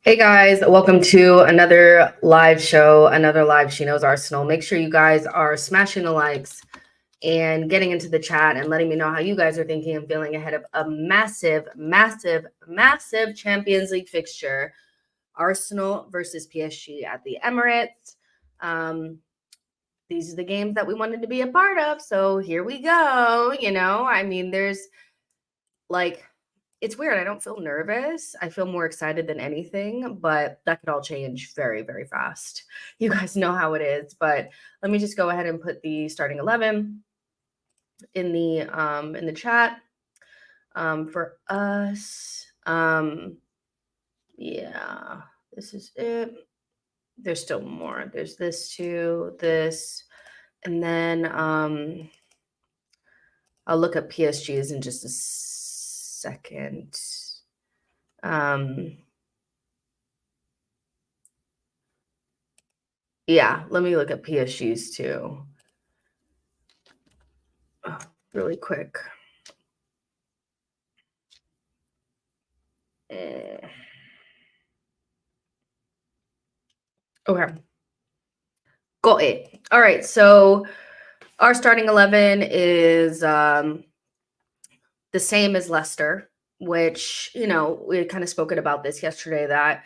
Hey guys, welcome to another live show, another live She Knows Arsenal. Make sure you guys are smashing the likes and getting into the chat and letting me know how you guys are thinking and feeling ahead of a massive Champions League fixture. Arsenal versus PSG at the Emirates. These are the games that we wanted to be a part of, so here we go. There's it's weird. I don't feel nervous. I feel more excited than anything, but that could all change very, very fast. You guys know how it is, but let me just go ahead and put the starting 11 in the chat for us. Yeah, this is it. There's still more. There's this too, this, and then I'll look up PSG's in just a second. Yeah, let me look at PSG's too. Really quick. Okay. Got it. All right, so our starting 11 is the same as Leicester, which, we had kind of spoken about this yesterday, that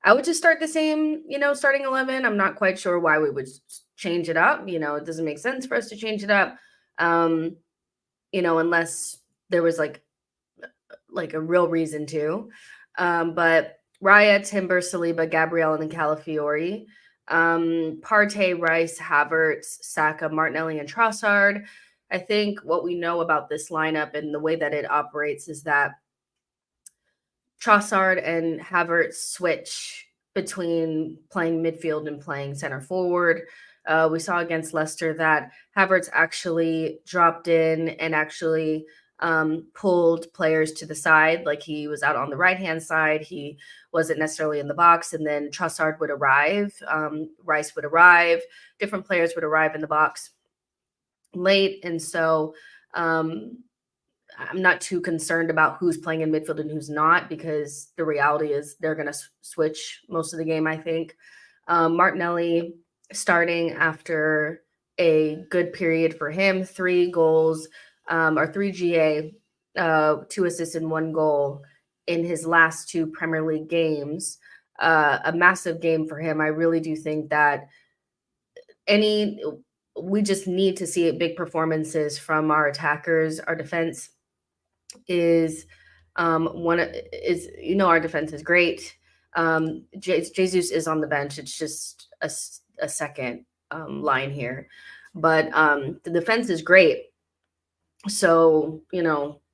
I would just start the same, starting 11. I'm not quite sure why we would change it up. It doesn't make sense for us to change it up, unless there was like a real reason to. But Raya, Timber, Saliba, Gabriel, and Calafiori. Partey, Rice, Havertz, Saka, Martinelli, and Trossard. I think what we know about this lineup and the way that it operates is that Trossard and Havertz switch between playing midfield and playing center forward. We saw against Leicester that Havertz actually dropped in and actually pulled players to the side. Like, he was out on the right-hand side. He wasn't necessarily in the box. And then Trossard would arrive. Rice would arrive. Different players would arrive in the box late. And so I'm not too concerned about who's playing in midfield and who's not, because the reality is they're going to switch most of the game, I think. Martinelli starting after a good period for him, 3 goals, or 3 GA, 2 assists and 1 goal in his last 2 Premier League games. A massive game for him. I really do think that we just need to see big performances from our attackers. Our defense is our defense is great. Jesus is on the bench. It's just a second line here, but the defense is great. So,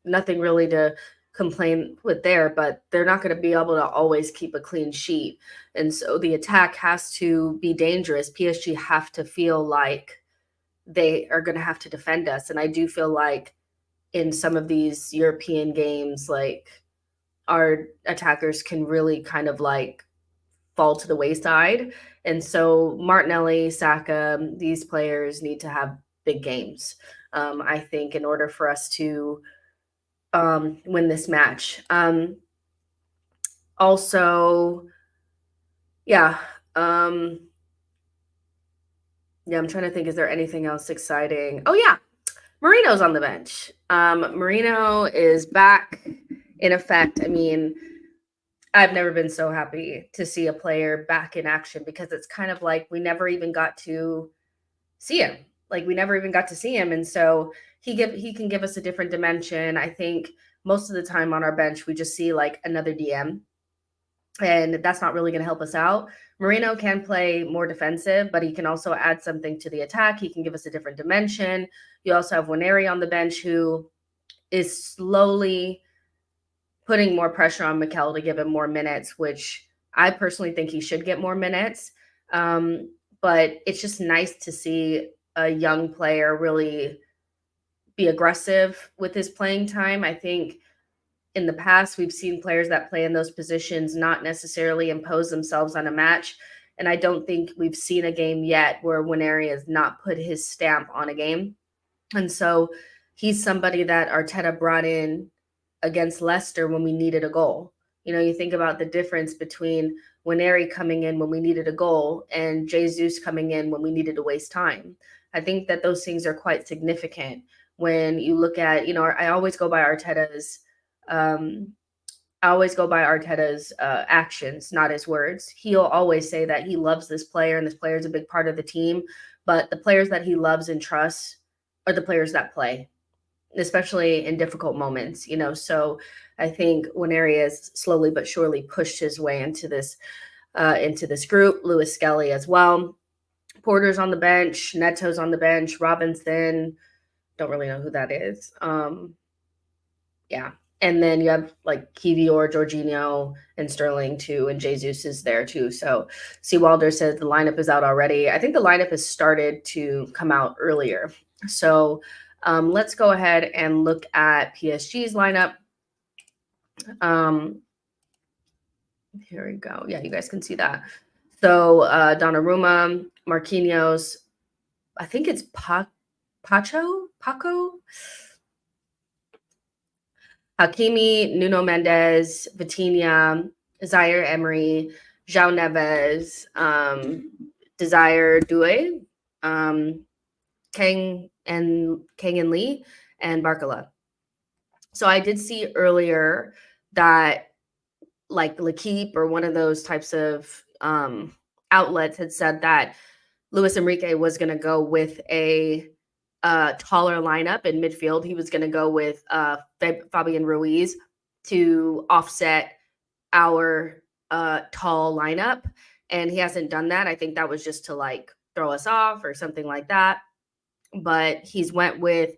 nothing really to complain with there, but they're not going to be able to always keep a clean sheet. And so the attack has to be dangerous. PSG have to feel like they are going to have to defend us. And I do feel like in some of these European games, like, our attackers can really kind of like fall to the wayside. And so Martinelli, Saka, these players need to have big games, I think, in order for us to win this match. Also, yeah. I'm trying to think, is there anything else exciting? Oh, yeah. Merino's on the bench. Merino is back in effect. I mean, I've never been so happy to see a player back in action, because it's kind of like we never even got to see him. And so he can give us a different dimension. I think most of the time on our bench, we just see like another DM, and that's not really going to help us out. Merino can play more defensive, but he can also add something to the attack. He can give us a different dimension. You also have Waneri on the bench, who is slowly putting more pressure on Mikel to give him more minutes, which I personally think he should get more minutes. But it's just nice to see a young player really be aggressive with his playing time. I think in the past, we've seen players that play in those positions not necessarily impose themselves on a match. And I don't think we've seen a game yet where Waneri has not put his stamp on a game. And so he's somebody that Arteta brought in against Leicester when we needed a goal. You think about the difference between Waneri coming in when we needed a goal and Jesus coming in when we needed to waste time. I think that those things are quite significant when you look at, I always go by Arteta's actions, not his words. He'll always say that he loves this player and this player is a big part of the team, but the players that he loves and trusts are the players that play, especially in difficult moments, So I think Waneri has slowly but surely pushed his way into this group. Lewis Skelly as well. Porter's on the bench. Neto's on the bench. Robinson, don't really know who that is. Yeah. And then you have like Kivior, Jorginho, and Sterling too, and Jesus is there too. So Seawalder says the lineup is out already. I think the lineup has started to come out earlier. So let's go ahead and look at PSG's lineup. Here we go. Yeah, you guys can see that. So Donnarumma, Marquinhos, I think it's Paco, Hakimi, Nuno Mendes, Vitinha, Zaire Emery, João Neves, Desire Doué, Kang and Lee, and Barcola. So I did see earlier that like L'Equipe or one of those types of outlets had said that Luis Enrique was going to go with a taller lineup in midfield. He was going to go with Fabian Ruiz to offset our tall lineup. And he hasn't done that. I think that was just to like throw us off or something like that. But he's went with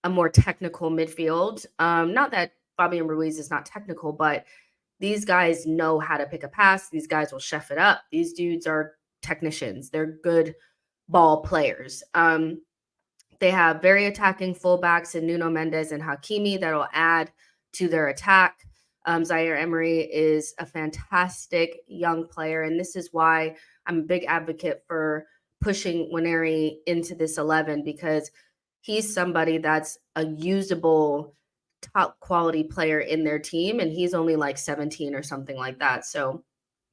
a more technical midfield. Not that Fabian Ruiz is not technical, but these guys know how to pick a pass. These guys will chef it up. These dudes are technicians. They're good ball players. They have very attacking fullbacks in Nuno Mendes and Hakimi that will add to their attack. Zaire Emery is a fantastic young player, and this is why I'm a big advocate for pushing Waneri into this 11, because he's somebody that's a usable top quality player in their team, and he's only like 17 or something like that. So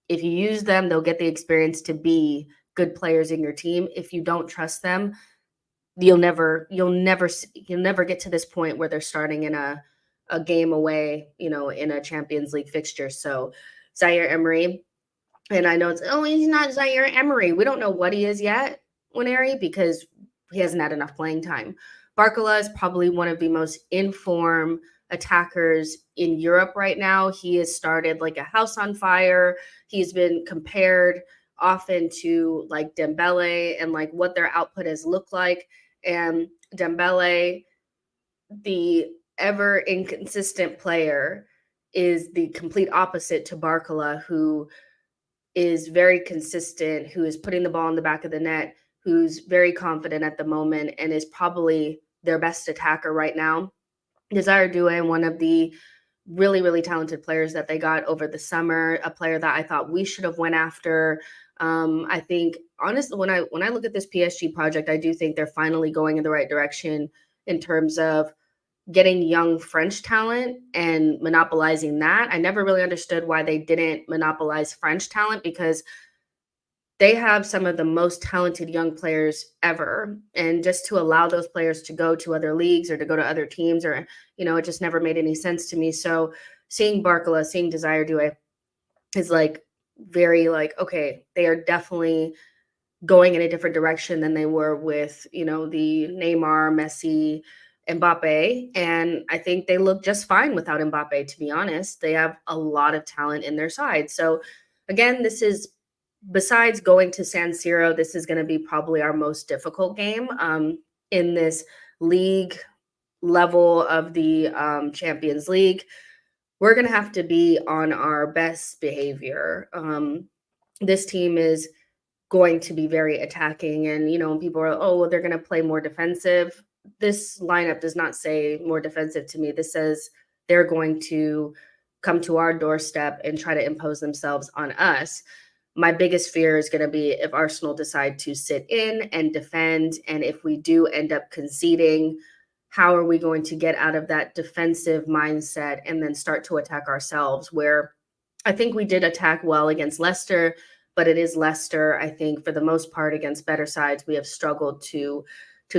if you use them, they'll get the experience to be good players in your team. If you don't trust them, you'll never get to this point where they're starting in a game away, in a Champions League fixture. So Zaire Emery, and I know he's not Zaire Emery. We don't know what he is yet, Waneri, because he hasn't had enough playing time. Barcola is probably one of the most informed attackers in Europe right now. He has started like a house on fire. He's been compared often to like Dembele and like what their output has looked like. And Dembele, the ever inconsistent player, is the complete opposite to Barcola, who is very consistent, who is putting the ball in the back of the net, who's very confident at the moment, and is probably their best attacker right now. Desire Doué, one of the really, really talented players that they got over the summer, a player that I thought we should have went after. I think, honestly, when I look at this PSG project, I do think they're finally going in the right direction in terms of getting young French talent and monopolizing that. I never really understood why they didn't monopolize French talent, because they have some of the most talented young players ever. And just to allow those players to go to other leagues or to go to other teams, or, it just never made any sense to me. So seeing Barcola, seeing Desire Doué is like very like, okay, they are definitely going in a different direction than they were with, the Neymar, Messi, Mbappe. And I think they look just fine without Mbappe, to be honest. They have a lot of talent in their side. So again, this is, besides going to San Siro, this is going to be probably our most difficult game in this league level of the Champions League. We're going to have to be on our best behavior. This team is going to be very attacking, and when people are, well, they're going to play more defensive. This lineup does not say more defensive to me. This says they're going to come to our doorstep and try to impose themselves on us. My biggest fear is going to be if Arsenal decide to sit in and defend, and if we do end up conceding, how are we going to get out of that defensive mindset and then start to attack ourselves, where I think we did attack well against Leicester, but it is Leicester. I think for the most part against better sides, we have struggled to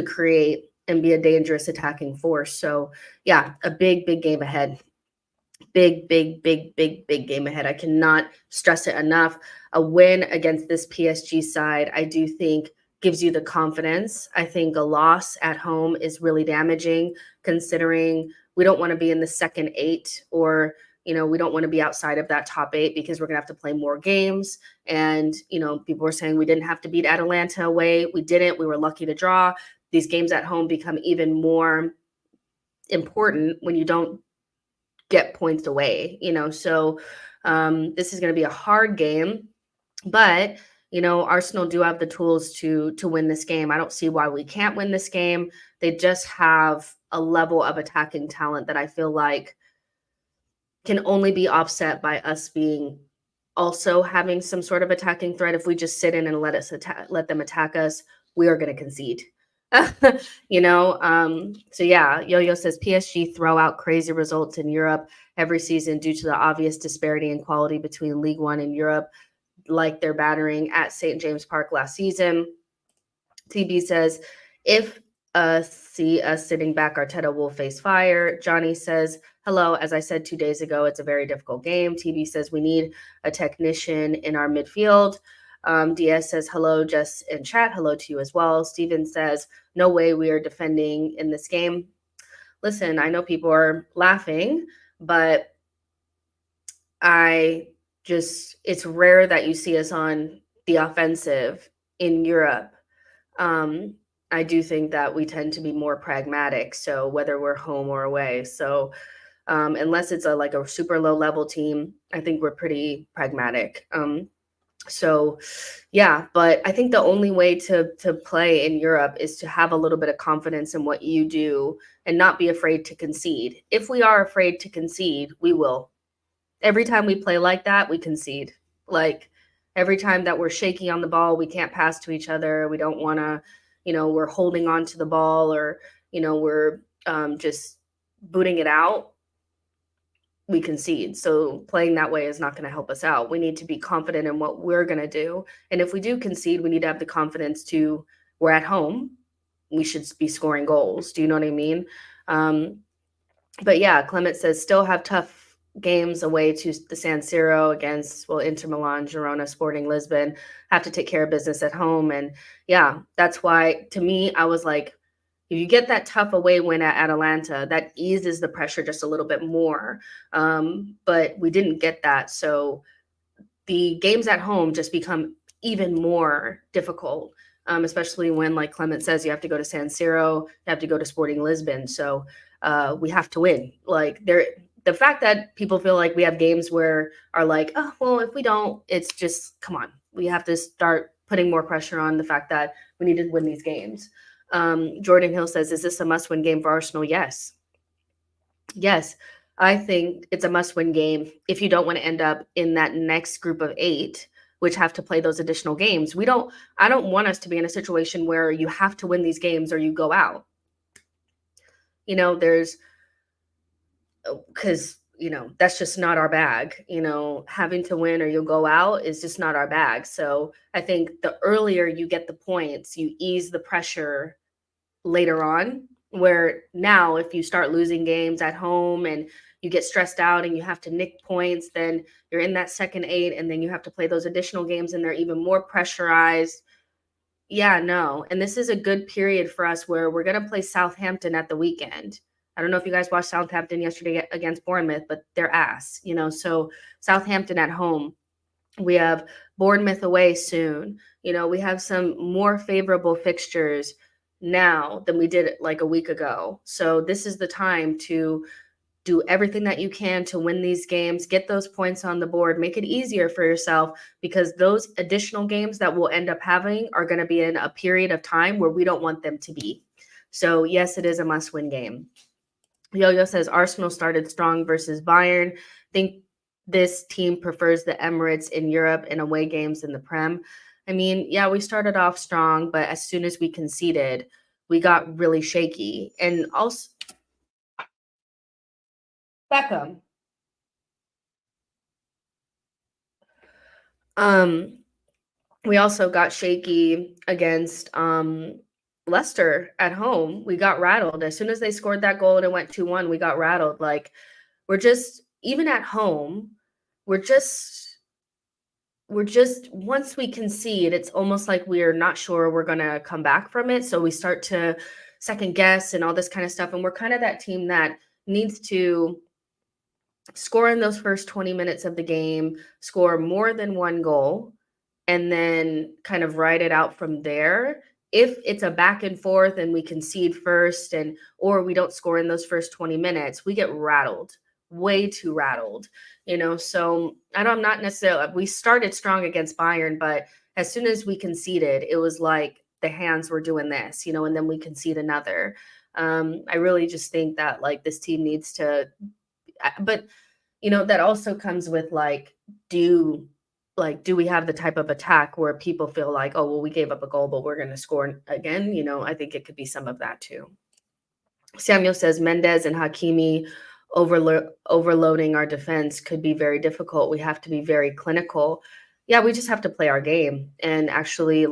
create and be a dangerous attacking force. So yeah, a big game ahead. Big game ahead. I cannot stress it enough. A win against this PSG side, I do think gives you the confidence. I think a loss at home is really damaging, considering we don't want to be in the second 8, or we don't want to be outside of that top 8, because we're going to have to play more games. And people were saying we didn't have to beat Atalanta away. We didn't. We were lucky to draw. These games at home become even more important when you don't get points away, so this is going to be a hard game, but Arsenal do have the tools to win this game. I don't see why we can't win this game. They just have a level of attacking talent that I feel like can only be offset by us being also having some sort of attacking threat. If we just sit in and let them attack us, we are going to concede. So yeah, Yo-Yo says PSG throw out crazy results in Europe every season due to the obvious disparity in quality between League One and Europe, like their battering at St. James Park last season. TB says, if see us sitting back, Arteta will face fire. Johnny says, hello, as I said 2 days ago, it's a very difficult game. TB says we need a technician in our midfield. Diaz says, hello, Jess in chat. Hello to you as well. Steven says, no way we are defending in this game. Listen, I know people are laughing, but it's rare that you see us on the offensive in Europe. I do think that we tend to be more pragmatic. So whether we're home or away. So unless it's like a super low level team, I think we're pretty pragmatic. So yeah, but I think the only way to play in Europe is to have a little bit of confidence in what you do and not be afraid to concede. If we are afraid to concede, we will. Every time we play like that, we concede. Like every time that we're shaky on the ball, we can't pass to each other. We don't want to, we're holding on to the ball, or, we're just booting it out. We concede. So playing that way is not going to help us out. We need to be confident in what we're going to do. And if we do concede, we need to have the confidence we're at home. We should be scoring goals. Do you know what I mean? But yeah, Clement says still have tough games away to the San Siro against, Inter Milan, Girona, Sporting Lisbon, have to take care of business at home. And yeah, that's why, to me, I was like, if you get that tough away win at Atalanta, that eases the pressure just a little bit more. But we didn't get that. So the games at home just become even more difficult, especially when, like Clement says, you have to go to San Siro, you have to go to Sporting Lisbon. So we have to win. Like the fact that people feel like we have games where are like, oh, well, if we don't, it's just, come on. We have to start putting more pressure on the fact that we need to win these games. Jordan Hill says, is this a must-win game for Arsenal? Yes. Yes, I think it's a must-win game if you don't want to end up in that next group of 8, which have to play those additional games. I don't want us to be in a situation where you have to win these games or you go out. Because that's just not our bag. Having to win or you'll go out is just not our bag. So I think the earlier you get the points, you ease the pressure later on, where now if you start losing games at home and you get stressed out and you have to nick points, then you're in that second 8 and then you have to play those additional games and they're even more pressurized. Yeah, no. And this is a good period for us where we're going to play Southampton at the weekend. I don't know if you guys watched Southampton yesterday against Bournemouth, but they're ass, so Southampton at home. We have Bournemouth away soon. We have some more favorable fixtures now than we did like a week ago. So this is the time to do everything that you can to win these games, get those points on the board, make it easier for yourself, because those additional games that we'll end up having are going to be in a period of time where we don't want them to be. So yes, it is a must-win game. Yo-Yo says Arsenal started strong versus Bayern. I think this team prefers the Emirates in Europe and away games in the Prem. I mean, yeah, we started off strong, but as soon as we conceded, we got really shaky. And also, Beckham. Um, we also got shaky against Leicester at home. We got rattled as soon as they scored that goal and it went 2-1. We got rattled. Like we're just even at home, we're just once we concede, it's almost like we're not sure we're gonna come back from it. So we start to second guess and all this kind of stuff. And we're kind of that team that needs to score in those first 20 minutes of the game, score more than one goal, and then kind of ride it out from there. If it's a back and forth and we concede first and or we don't score in those first 20 minutes, we get rattled, way too rattled, So I'm not necessarily we started strong against Bayern, but as soon as we conceded, it was like the hands were doing this, and then we concede another. I really just think that like this team needs to but that also comes with do do we have the type of attack where people feel like, oh, well, we gave up a goal, but we're going to score again? I think it could be some of that too. Samuel says Mendes and Hakimi overloading our defense could be very difficult. We have to be very clinical. Yeah, we just have to play our game and actually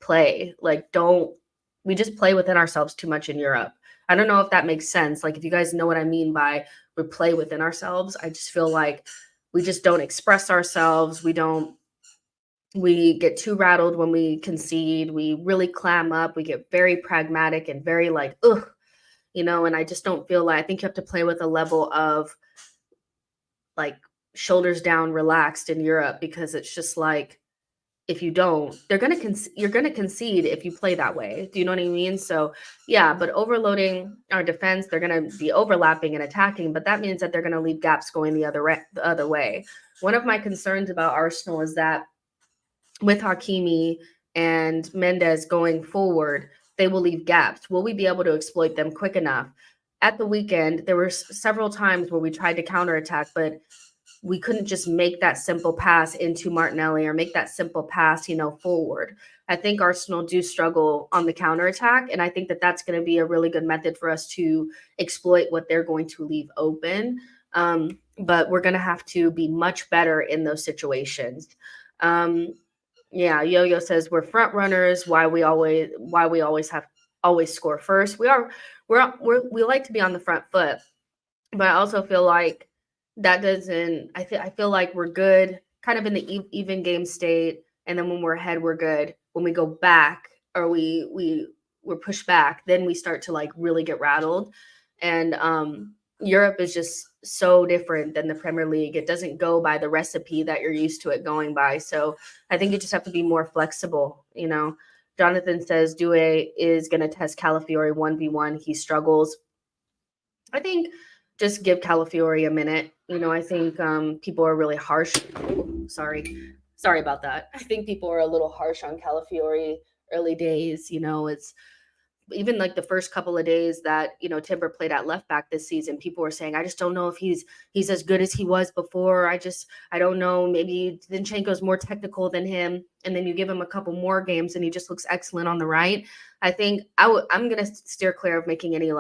play. We just play within ourselves too much in Europe. I don't know if that makes sense. If you guys know what I mean by we play within ourselves, I just feel like we just don't express ourselves. We get too rattled when we concede. We really clam up. We get very pragmatic and very ugh, and I just don't feel I think you have to play with a level of shoulders down, relaxed in Europe, because it's just if you don't, you're going to concede if you play that way. Do you know what I mean? So yeah, but overloading our defense, they're going to be overlapping and attacking, but that means that they're going to leave gaps going the other way. One of my concerns about Arsenal is that with Hakimi and Mendes going forward, they will leave gaps. Will we be able to exploit them quick enough? At the weekend, there were several times where we tried to counterattack, but we couldn't just make that simple pass into Martinelli or make that simple pass, forward. I think Arsenal do struggle on the counterattack, and I think that that's going to be a really good method for us to exploit what they're going to leave open. But we're going to have to be much better in those situations. Yeah, Yo-Yo says we're front runners. Why we always score first. We like to be on the front foot, but I also feel like that doesn't. I feel like we're good, kind of in the even game state, and then when we're ahead, we're good. When we go back or we're pushed back, then we start to really get rattled. And Europe is just so different than the Premier League. It doesn't go by the recipe that you're used to it going by. So I think you just have to be more flexible. Jonathan says Due is going to test Calafiori 1v1. He struggles. I think just give Calafiori a minute. I think people are really harsh. Sorry about that. I think people are a little harsh on Calafiori early days. It's even the first couple of days that Timber played at left back this season, people were saying, I just don't know if he's as good as he was before. I don't know, maybe Zinchenko's more technical than him, and then you give him a couple more games and he just looks excellent on the right. I think I'm gonna steer clear of making any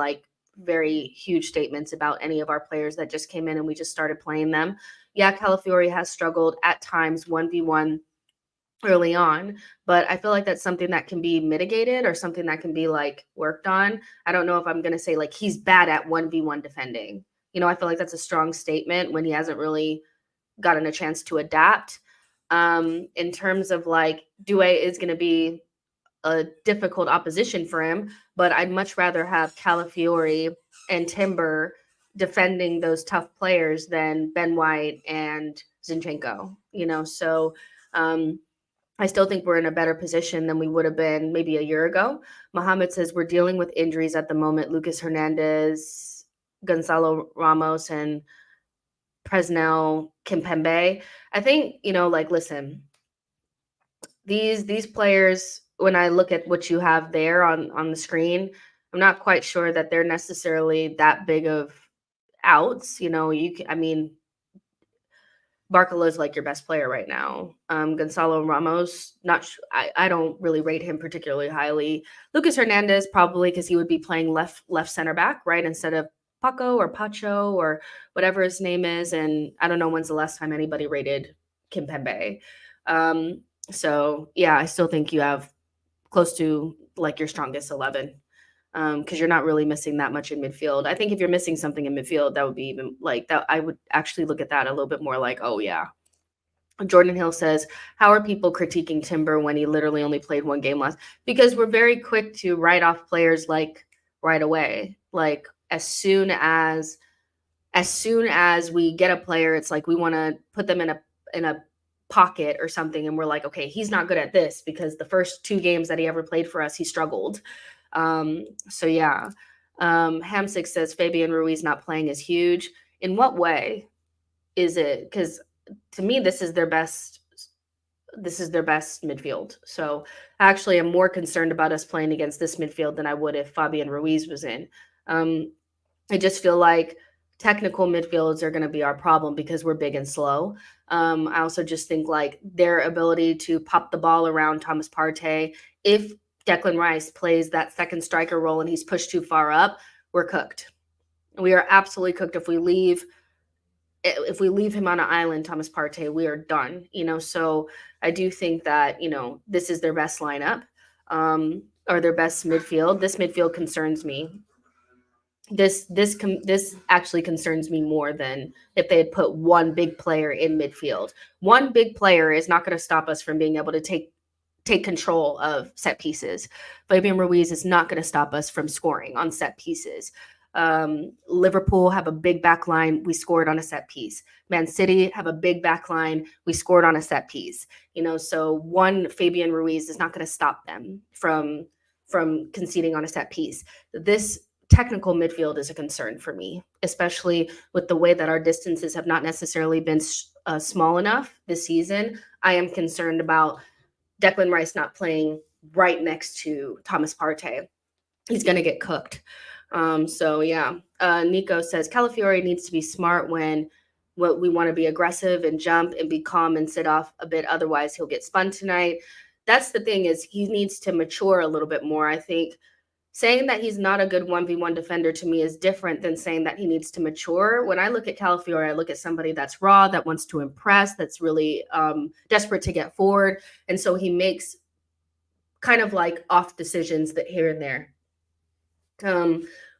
very huge statements about any of our players that just came in and we just started playing them. Yeah, Calafiori has struggled at times 1v1 early on, but I feel like that's something that can be mitigated or something that can be worked on. I don't know if I'm going to say he's bad at 1v1 defending. I feel like that's a strong statement when he hasn't really gotten a chance to adapt. In terms of Due is going to be a difficult opposition for him, but I'd much rather have Calafiori and Timber defending those tough players than Ben White and Zinchenko, so I still think we're in a better position than we would have been maybe a year ago. Mohammed says we're dealing with injuries at the moment. Lucas Hernandez, Gonzalo Ramos, and Presnel Kimpembe. I think, listen, these players, when I look at what you have there on the screen, I'm not quite sure that they're necessarily that big of outs. Barcolo's your best player right now. Gonzalo Ramos, I don't really rate him particularly highly. Lucas Hernandez, probably because he would be playing left center back, right, instead of Paco or Pacho or whatever his name is. And I don't know when's the last time anybody rated Kimpembe. So yeah, I still think you have close to like your strongest 11, because you're not really missing that much in midfield. I think if you're missing something in midfield, that would be even like that. I would actually look at that a little bit more like, oh yeah. Jordan Hill says, how are people critiquing Timber when he literally only played one game last? Because we're very quick to write off players like right away. Like as soon as we get a player, it's like we want to put them in a pocket or something, and we're like, okay, he's not good at this because the first 2 games that he ever played for us, he struggled. So yeah. Hamsik says Fabian Ruiz not playing is huge. In what way is it? Because to me, this is their best midfield. So actually, I'm more concerned about us playing against this midfield than I would if Fabian Ruiz was in. I just feel like technical midfields are going to be our problem because we're big and slow. I also just think like their ability to pop the ball around Thomas Partey, if Declan Rice plays that second striker role and he's pushed too far up, we're cooked. We are absolutely cooked if we leave him on an island, Thomas Partey, we are done, so I do think that, this is their best lineup, or their best midfield. This midfield concerns me. This actually concerns me more than if they had put one big player in midfield. One big player is not going to stop us from being able to take control of set pieces. Fabian Ruiz is not going to stop us from scoring on set pieces. Liverpool have a big back line. We scored on a set piece. Man City have a big back line. We scored on a set piece. So one Fabian Ruiz is not going to stop them from conceding on a set piece. This technical midfield is a concern for me, especially with the way that our distances have not necessarily been small enough this season. I am concerned about Declan Rice not playing right next to Thomas Partey. He's going to get cooked. So yeah, Nico says Calafiore needs to be smart when what we want to be aggressive and jump and be calm and sit off a bit. Otherwise he'll get spun tonight. That's the thing, is he needs to mature a little bit more. I think saying that he's not a good 1v1 defender to me is different than saying that he needs to mature. When I look at Calafiore, I look at somebody that's raw, that wants to impress, that's really desperate to get forward. And so he makes kind of like off decisions that here and there.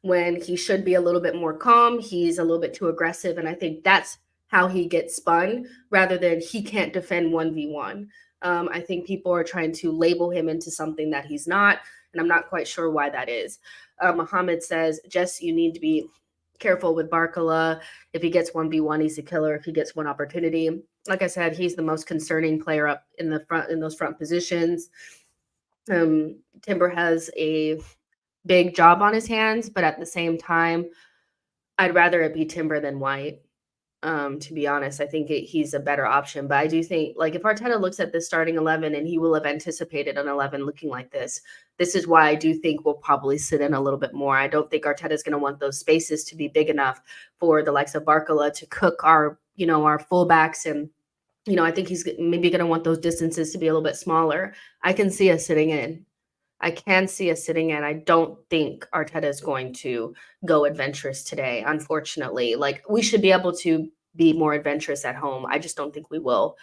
When he should be a little bit more calm, he's a little bit too aggressive. And I think that's how he gets spun, rather than he can't defend 1v1. I think people are trying to label him into something that he's not, and I'm not quite sure why that is. Mohammed says, Jess, you need to be careful with Barcola. If he gets 1v1, he's a killer. If he gets one opportunity, like I said, he's the most concerning player up in the front, in those front positions. Timber has a big job on his hands, but at the same time, I'd rather it be Timber than White. To be honest, I think he's a better option. But I do think, like, if Arteta looks at this starting 11, and he will have anticipated an 11 looking like this is why I do think we'll probably sit in a little bit more. I don't think Arteta is going to want those spaces to be big enough for the likes of Barcola to cook our fullbacks. And, I think he's maybe going to want those distances to be a little bit smaller. I can see us sitting in. I don't think Arteta is going to go adventurous today, unfortunately. Like, we should be able to be more adventurous at home. I just don't think we will.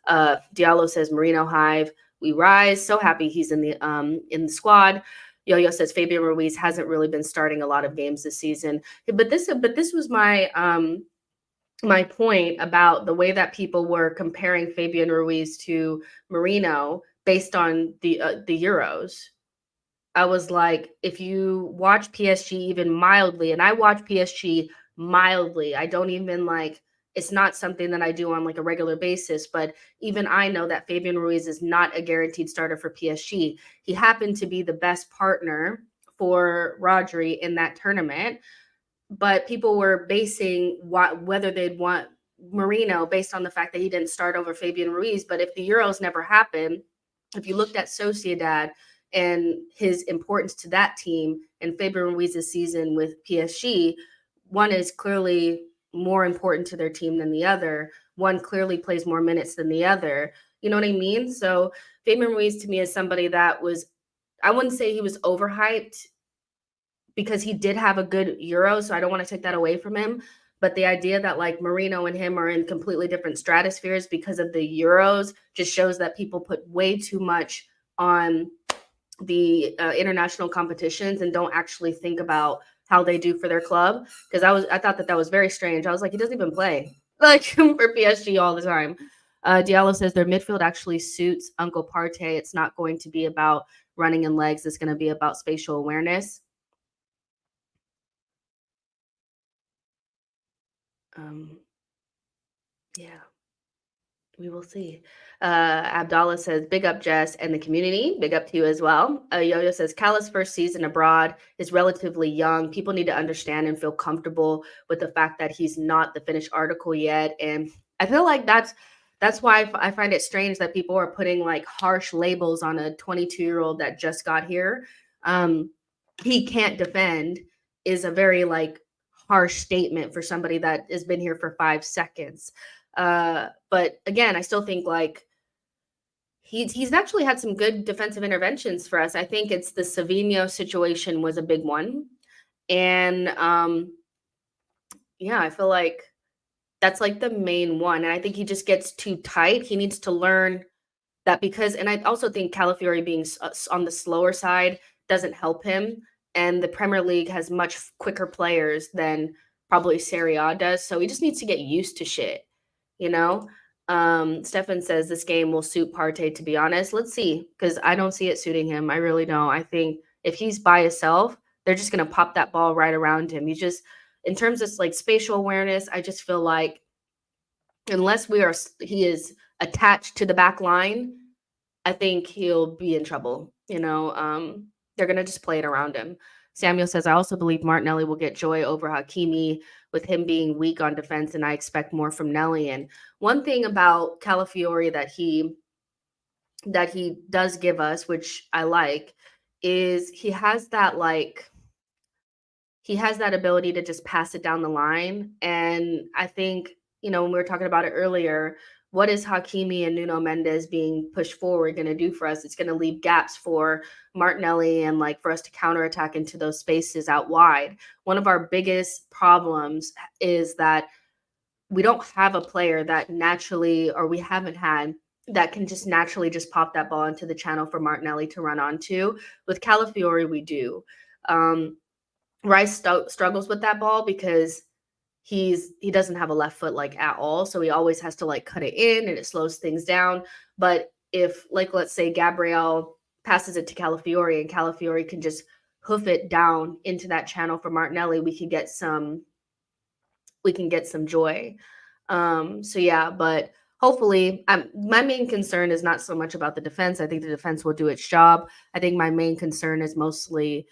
Diallo says Merino Hive, we rise. So happy he's in the squad. Yo-Yo says Fabian Ruiz hasn't really been starting a lot of games this season. But this was my my point about the way that people were comparing Fabian Ruiz to Merino based on the Euros. I was like, if you watch PSG even mildly, and I watch PSG mildly, I don't even it's not something that I do on like a regular basis, but even I know that Fabian Ruiz is not a guaranteed starter for PSG. He happened to be the best partner for Rodri in that tournament, but people were basing whether they'd want Merino based on the fact that he didn't start over Fabian Ruiz. But if the Euros never happened, if you looked at Sociedad and his importance to that team and Fabian Ruiz's season with PSG, one is clearly more important to their team than the other. One clearly plays more minutes than the other. You know what I mean? So Fabian Ruiz to me is somebody that was, I wouldn't say he was overhyped, because he did have a good Euro, so I don't want to take that away from him. But the idea that like Merino and him are in completely different stratospheres because of the Euros just shows that people put way too much on the international competitions and don't actually think about how they do for their club. Because I thought that was very strange. I was like, he doesn't even play like for PSG all the time. Diallo says their midfield actually suits Uncle Partey. It's not going to be about running in legs. It's going to be about spatial awareness. Yeah. We will see. Abdallah says, big up Jess and the community. Big up to you as well. Yo-Yo says, Call's first season abroad is relatively young. People need to understand and feel comfortable with the fact that he's not the finished article yet. And I feel like that's why I find it strange that people are putting like harsh labels on a 22-year-old that just got here. He can't defend is a very like harsh statement for somebody that has been here for 5 seconds. But again, I still think like he's actually had some good defensive interventions for us. I think it's the Savinho situation was a big one. And yeah, I feel like that's like the main one. And I think he just gets too tight. He needs to learn that because, and I also think Calafiori being on the slower side doesn't help him. And the Premier League has much quicker players than probably Serie A does. So he just needs to get used to shit, you know? Stefan says this game will suit Partey, to be honest. Let's see, because I don't see it suiting him. I really don't. I think if he's by himself, they're just going to pop that ball right around him. He just, in terms of like spatial awareness, I just feel like unless he is attached to the back line, I think he'll be in trouble. They're going to just play it around him. Samuel says, I also believe Martinelli will get joy over Hakimi with him being weak on defense, and I expect more from Nelly. And one thing about Calafiori that he does give us, which I like, is he has that ability to just pass it down the line. And I think, when we were talking about it earlier, what is Hakimi and Nuno Mendes being pushed forward going to do for us? It's going to leave gaps for Martinelli and like for us to counterattack into those spaces out wide. One of our biggest problems is that we don't have a player that naturally, or we haven't had, that can just naturally just pop that ball into the channel for Martinelli to run onto. With Calafiori, we do. Rice struggles with that ball because he doesn't have a left foot like at all, so he always has to like cut it in, and it slows things down. But if like let's say Gabriel passes it to Calafiori and Calafiori can just hoof it down into that channel for Martinelli, we can get some joy. So yeah, but hopefully, my main concern is not so much about the defense. I think the defense will do its job. I think my main concern is mostly,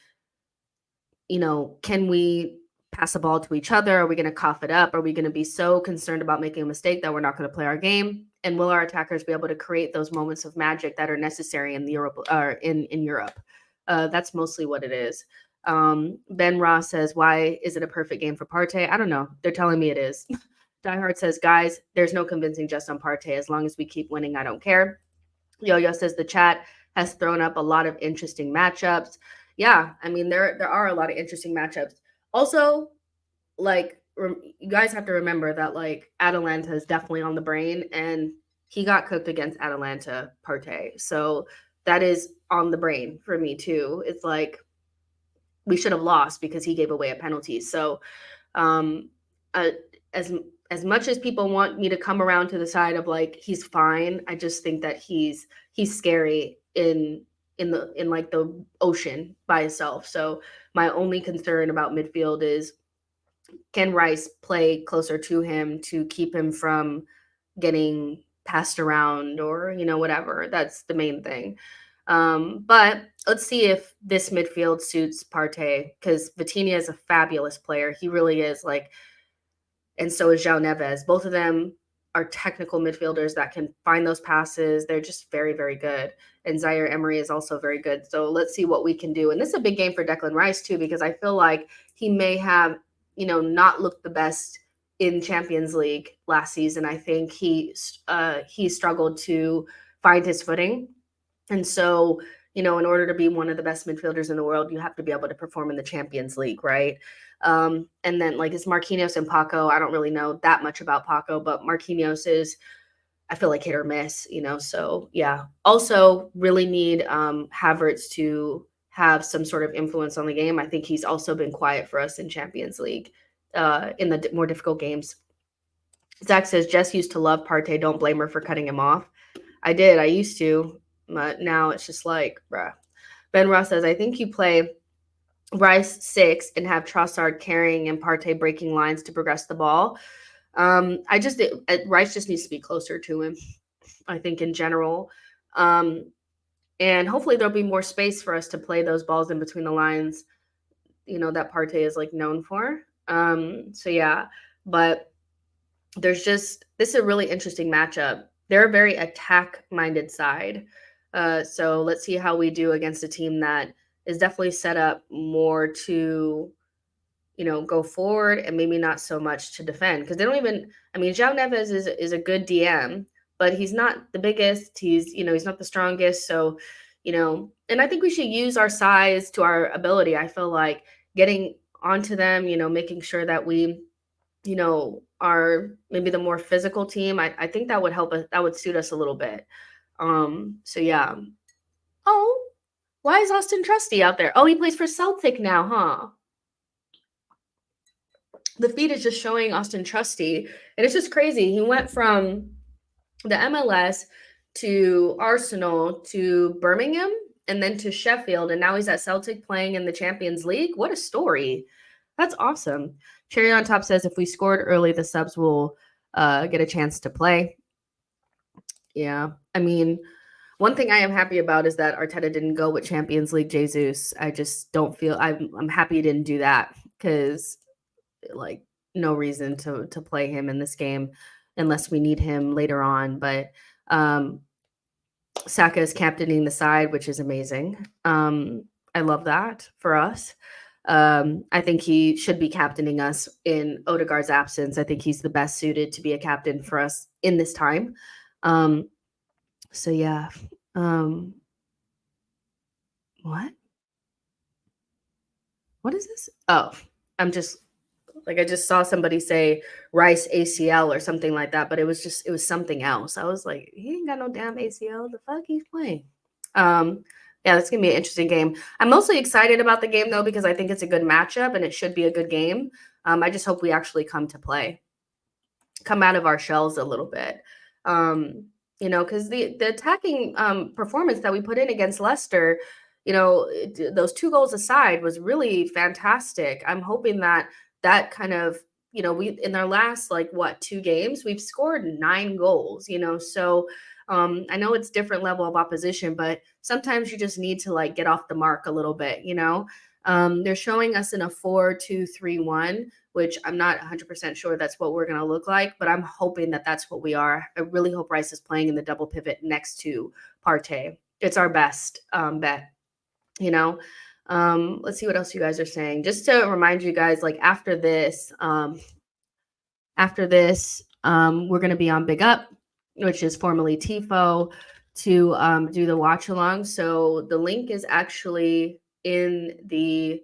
can we pass the ball to each other? Are we going to cough it up? Are we going to be so concerned about making a mistake that we're not going to play our game? And will our attackers be able to create those moments of magic that are necessary in Europe? In Europe, that's mostly what it is. Ben Ross says, "Why is it a perfect game for Partey?" I don't know. They're telling me it is. Diehard says, "Guys, there's no convincing just on Partey. As long as we keep winning, I don't care." Yo-Yo says the chat has thrown up a lot of interesting matchups. Yeah, I mean, there are a lot of interesting matchups. Also, like, you guys have to remember that, like, Atalanta is definitely on the brain, and he got cooked against Atalanta, Partey. So that is on the brain for me, too. It's like, we should have lost because he gave away a penalty. So as much as people want me to come around to the side of, like, he's fine, I just think that he's scary in like the ocean by himself. So my only concern about midfield is, can Rice play closer to him to keep him from getting passed around or, whatever. That's the main thing. But let's see if this midfield suits Partey, because Vitinha is a fabulous player. He really is, like, and so is João Neves. Both of them are technical midfielders that can find those passes. They're just very, very good. And Zaire Emery is also very good. So let's see what we can do. And this is a big game for Declan Rice too, because I feel like he may have, not looked the best in Champions League last season. I think he struggled to find his footing. And so, in order to be one of the best midfielders in the world, you have to be able to perform in the Champions League, right? And then like it's Marquinhos and Paco. I don't really know that much about Paco, but Marquinhos is, I feel like, hit or miss, So yeah. Also, really need Havertz to have some sort of influence on the game. I think he's also been quiet for us in Champions League in the more difficult games. Zach says Jess used to love Partey. Don't blame her for cutting him off. I did. I used to, but now it's just like, bruh. Ben Ross says, I think you play Rice 6 and have Trossard carrying and Partey breaking lines to progress the ball. Rice just needs to be closer to him, I think, in general. And hopefully there'll be more space for us to play those balls in between the lines, that Partey is like known for. So yeah, but this is a really interesting matchup. They're a very attack-minded side. So let's see how we do against a team that is definitely set up more to, go forward and maybe not so much to defend. Because they don't even, João Neves is a good DM, but he's not the biggest. He's not the strongest. So, and I think we should use our size to our ability. I feel like getting onto them, making sure that we, are maybe the more physical team. I think that would help us. That would suit us a little bit. So yeah. Oh, why is Austin Trusty out there? Oh, he plays for Celtic now, huh? The feed is just showing Austin Trusty, and it's just crazy. He went from the MLS to Arsenal to Birmingham and then to Sheffield, and now he's at Celtic playing in the Champions League. What a story. That's awesome. Cherry on top says if we scored early, the subs will get a chance to play. Yeah. One thing I am happy about is that Arteta didn't go with Champions League Jesus. I just don't feel I'm happy he didn't do that because like no reason to play him in this game unless we need him later on. But Saka is captaining the side, which is amazing. I love that for us. I think he should be captaining us in Odegaard's absence. I think he's the best suited to be a captain for us in this time. So yeah. What? What is this? Oh, I just saw somebody say Rice ACL or something like that, but it was something else. I was like, he ain't got no damn ACL. The fuck he's playing? Yeah, that's gonna be an interesting game. I'm mostly excited about the game though because I think it's a good matchup and it should be a good game. I just hope we actually come out of our shells a little bit. Because the attacking performance that we put in against Leicester, those 2 goals aside was really fantastic. I'm hoping that kind of, we in our last 2 games, we've scored 9 goals, so I know it's different level of opposition, but sometimes you just need to get off the mark a little bit, they're showing us in a 4-2-3-1, which I'm not 100% sure that's what we're going to look like, but I'm hoping that that's what we are. I really hope Rice is playing in the double pivot next to Partey. It's our best bet, Let's see what else you guys are saying. Just to remind you guys, after this, we're going to be on Big Up, which is formerly TIFO, to do the watch along. So the link is actually in the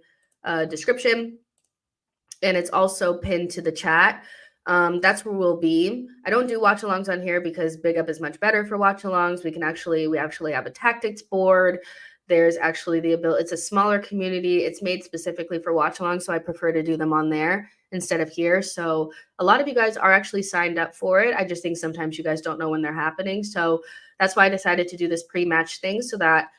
description, and it's also pinned to the chat. That's where we'll be. I don't do watch alongs on here because Big Up is much better for watch alongs. We actually have a tactics board. There's actually the ability, it's a smaller community. It's made specifically for watch alongs, so I prefer to do them on there instead of here. So a lot of you guys are actually signed up for it. I just think sometimes you guys don't know when they're happening. So that's why I decided to do this pre-match thing so that,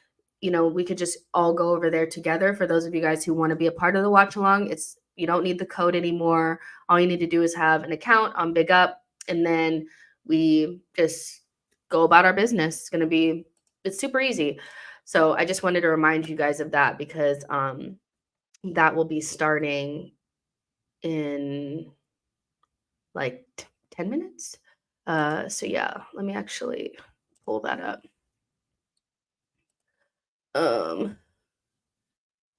we could just all go over there together. For those of you guys who want to be a part of the watch along, you don't need the code anymore. All you need to do is have an account on Big Up, and then we just go about our business. It's super easy. So I just wanted to remind you guys of that because that will be starting in 10 minutes. So yeah, let me actually pull that up.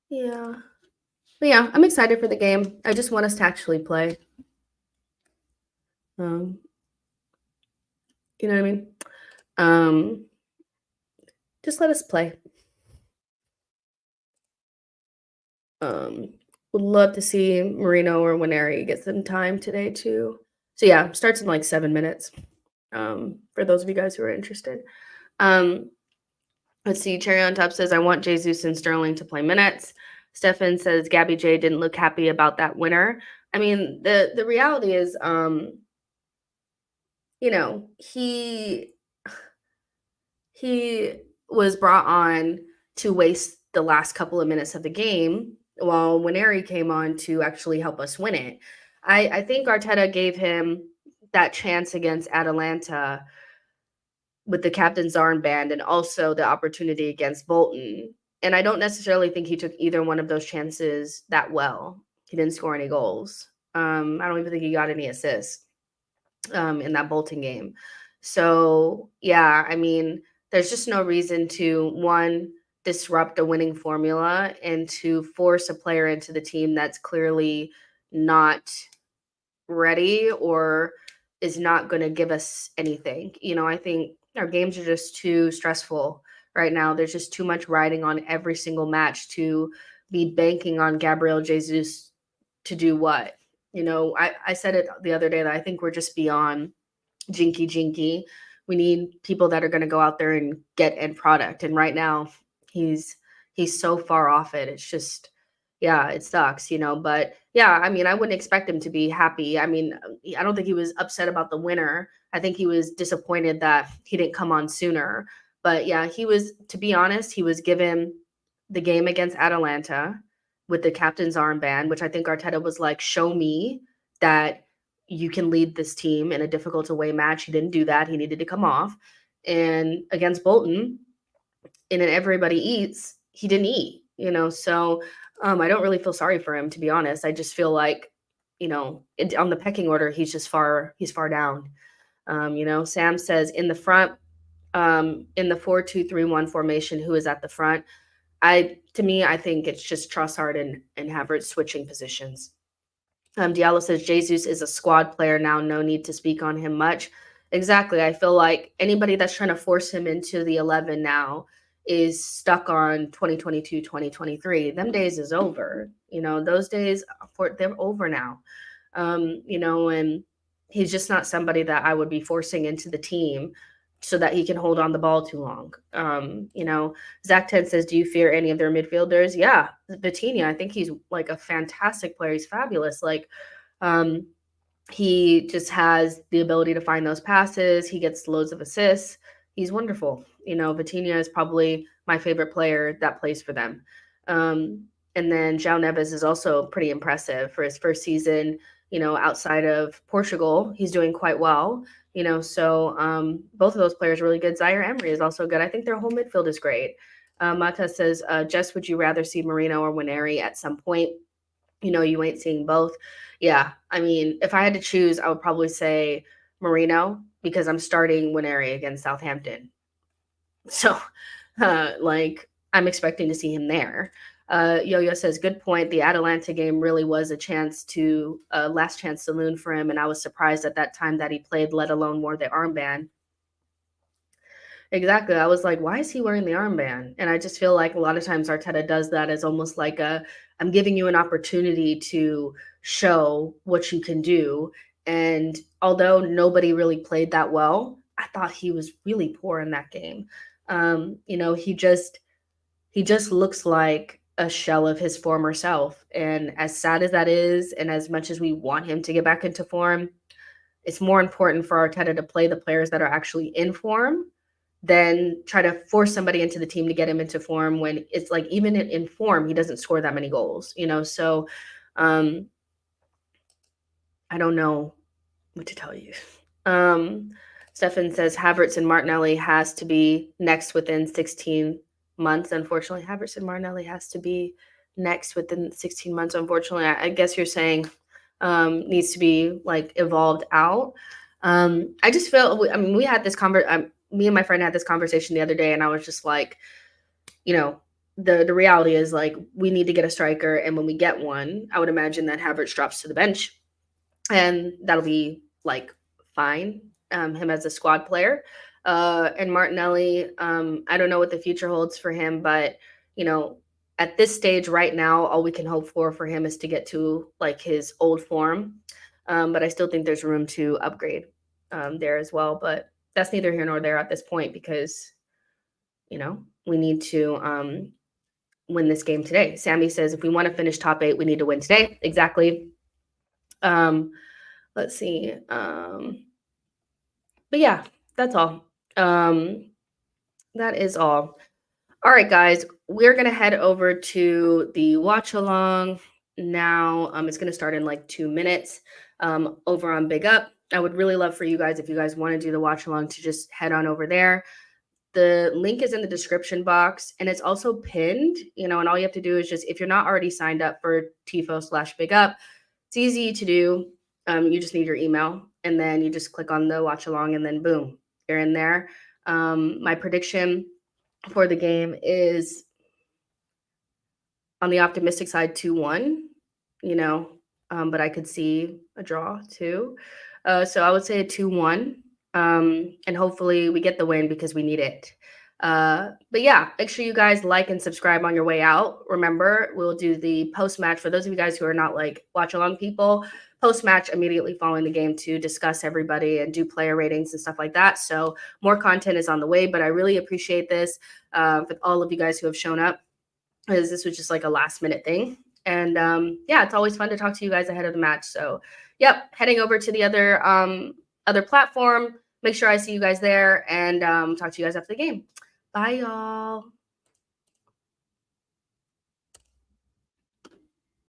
Yeah. But yeah, I'm excited for the game. I just want us to actually play. You know what I mean? Just let us play. Would love to see Merino or Winery get some time today too. So yeah, starts in like 7 minutes, for those of you guys who are interested. Um, let's see, Cherry on Top says, "I want Jesus and Sterling to play minutes." Stefan says, "Gabby J didn't look happy about that winner." I mean, the reality is, you know, he was brought on to waste the last couple of minutes of the game while Winery came on to actually help us win it. I think Arteta gave him that chance against Atalanta with the captain's armband and also the opportunity against Bolton. And I don't necessarily think he took either one of those chances that well. He didn't score any goals. I don't even think he got any assists in that Bolton game. So, yeah, I mean, there's just no reason to, one, disrupt a winning formula and to force a player into the team that's clearly not ready or is not going to give us anything. I think our games are just too stressful right now. There's just too much riding on every single match to be banking on Gabriel Jesus to do what? I said it the other day that I think we're just beyond jinky. We need people that are going to go out there and get end product. And right now, he's so far off it. It's just, yeah, it sucks. But yeah, I mean, I wouldn't expect him to be happy. I mean, I don't think he was upset about the winner. I think he was disappointed that he didn't come on sooner. But yeah, he was, to be honest, he was given the game against Atalanta with the captain's armband, which I think Arteta was like, show me that you can lead this team in a difficult away match. He didn't do that. He needed to come off. And against Bolton, in an everybody eats, he didn't eat, So I don't really feel sorry for him, to be honest. I just feel like, on the pecking order, he's far down. Sam says in the front, in the 4-2-3-1 formation, who is at the front? To me, I think it's just Trossard and Havertz switching positions. Diallo says Jesus is a squad player now. No need to speak on him much. Exactly. I feel like anybody that's trying to force him into the 11 now is stuck on 2022, 2023. Them days is over. Those days, they're over now. And he's just not somebody that I would be forcing into the team so that he can hold on the ball too long. Zach Ted says, do you fear any of their midfielders? Yeah, Vitinha, I think he's like a fantastic player. He's fabulous. He just has the ability to find those passes. He gets loads of assists. He's wonderful. Vitinha is probably my favorite player that plays for them. And then João Neves is also pretty impressive for his first season, outside of Portugal. He's doing quite well. So both of those players are really good. Zaire Emery is also good. I think their whole midfield is great. Mata says, Jess, would you rather see Merino or Winery at some point? You ain't seeing both. Yeah, I mean, if I had to choose, I would probably say Merino because I'm starting Winery against Southampton. So, I'm expecting to see him there. Yo-Yo says, good point. The Atalanta game really was a last chance saloon for him, and I was surprised at that time that he played, let alone wore the armband. Exactly. I was like, why is he wearing the armband? And I just feel like a lot of times Arteta does that as almost like I'm giving you an opportunity to show what you can do. And although nobody really played that well, I thought he was really poor in that game. He just looks like a shell of his former self. And as sad as that is, and as much as we want him to get back into form, it's more important for Arteta to play the players that are actually in form than try to force somebody into the team to get him into form when it's like even in form, he doesn't score that many goals, So I don't know what to tell you. Stefan says Havertz and Martinelli has to be next within 16 months. Unfortunately, Havertz and Martinelli has to be next within 16 months. Unfortunately, I guess you're saying needs to be like evolved out. I just feel, we had this me and my friend had this conversation the other day, and I was just like, the reality is like we need to get a striker, and when we get one, I would imagine that Havertz drops to the bench, and that'll be like fine. Him as a squad player, and Martinelli. I don't know what the future holds for him, but at this stage right now, all we can hope for him is to get to like his old form. But I still think there's room to upgrade there as well. But that's neither here nor there at this point because, we need to win this game today. Sammy says if we want to finish top 8, we need to win today. Exactly. Let's see. But yeah, that's all. That is all. All right, guys, we're going to head over to the watch along now. It's going to start in like 2 minutes over on Big Up. I would really love for you guys, if you guys want to do the watch along, to just head on over there. The link is in the description box and it's also pinned, and all you have to do is just, if you're not already signed up for TIFO/Big Up, it's easy to do. You just need your email and then you just click on the watch along and then boom, you're in there. My prediction for the game is on the optimistic side 2-1, but I could see a draw too. So I would say a 2-1. And hopefully we get the win because we need it. But yeah, make sure you guys like and subscribe on your way out. Remember, we'll do the post-match for those of you guys who are not like watch along people, post-match immediately following the game to discuss everybody and do player ratings and stuff like that. So more content is on the way, but I really appreciate this with all of you guys who have shown up, because this was just like a last minute thing. And yeah, it's always fun to talk to you guys ahead of the match. So yep, heading over to the other platform. Make sure I see you guys there and talk to you guys after the game. Bye, y'all.